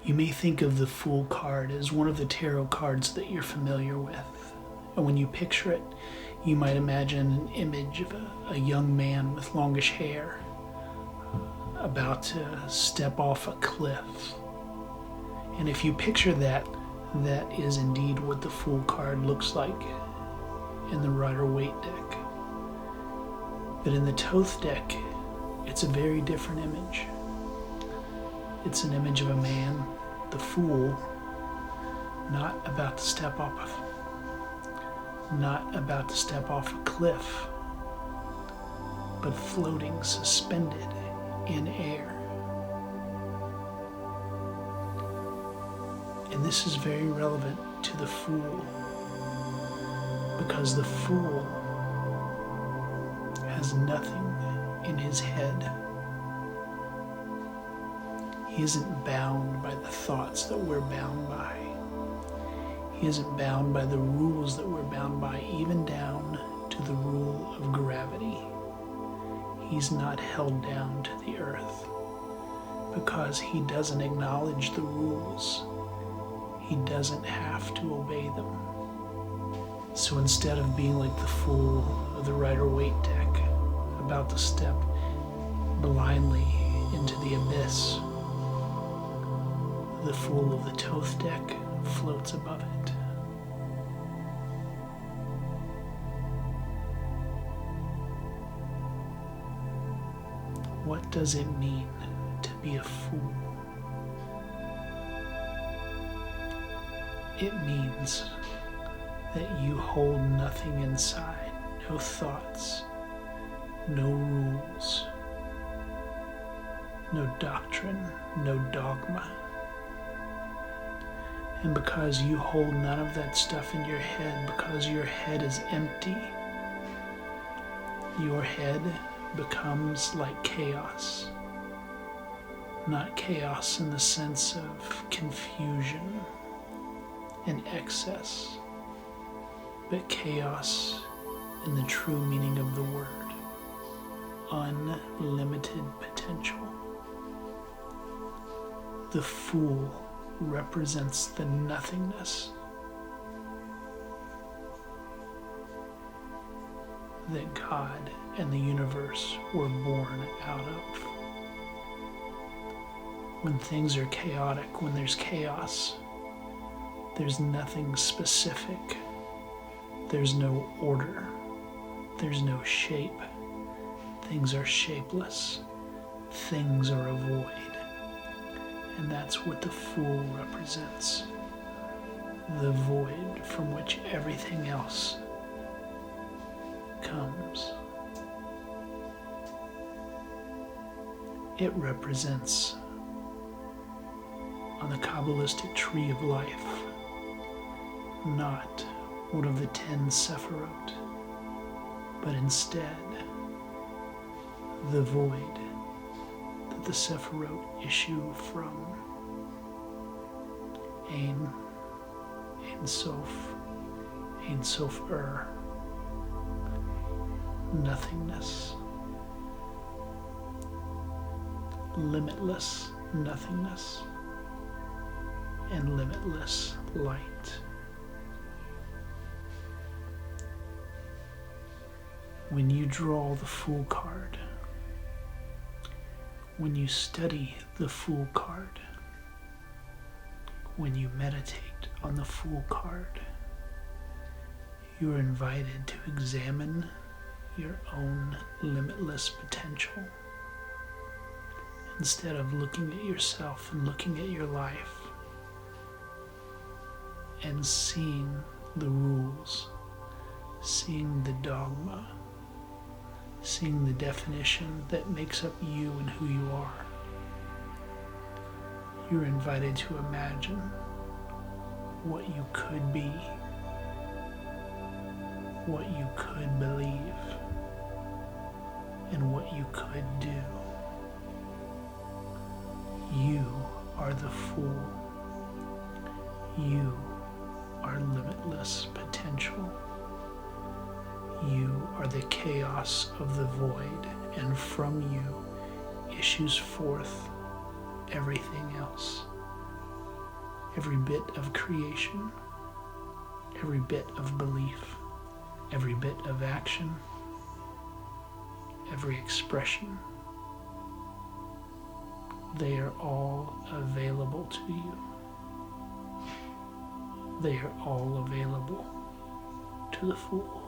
You may think of the Fool card as one of the tarot cards that you're familiar with. And when you picture it, you might imagine an image of a young man with longish hair about to step off a cliff. And if you picture that, that is indeed what the Fool card looks like in the Rider Waite Deck. But in the Thoth Deck, it's a very different image. It's an image of a man, the Fool, not about to step off a cliff, but floating, suspended in air. And this is very relevant to the Fool, because the Fool has nothing in his head. He isn't bound by the thoughts that we're bound by. He isn't bound by the rules that we're bound by, even down to the rule of gravity. He's not held down to the earth because he doesn't acknowledge the rules. He doesn't have to obey them. So instead of being like the Fool of the Rider Waite Deck, about to step blindly into the abyss, the Fool of the Thoth Deck floats above it. What does it mean to be a fool? It means that you hold nothing inside, no thoughts, no rules, no doctrine, no dogma. And because you hold none of that stuff in your head, because your head is empty, your head becomes like chaos. Not chaos in the sense of confusion and excess, but chaos in the true meaning of the word. Unlimited potential. The Fool represents the nothingness that God and the universe were born out of. When things are chaotic, when there's chaos, there's nothing specific. There's no order. There's no shape. Things are shapeless. Things are a void. And that's what the Fool represents. The void from which everything else comes. It represents, on the Kabbalistic tree of life, not one of the 10 Sephirot, but instead the void that the Sephirot issue from Ein Sof, Ein Sof nothingness, limitless nothingness, and limitless light. When you draw the Fool card, when you study the Fool card, when you meditate on the Fool card, you are invited to examine your own limitless potential. Instead of looking at yourself and looking at your life and seeing the rules, seeing the dogma, seeing the definition that makes up you and who you are, you're invited to imagine what you could be, what you could believe, and what you could do. You are the Fool. You are limitless potential. You are the chaos of the void, and from you issues forth everything else. every bit of creation, every bit of belief, every bit of action, every expression. They are all available to you. They are all available to the Fool.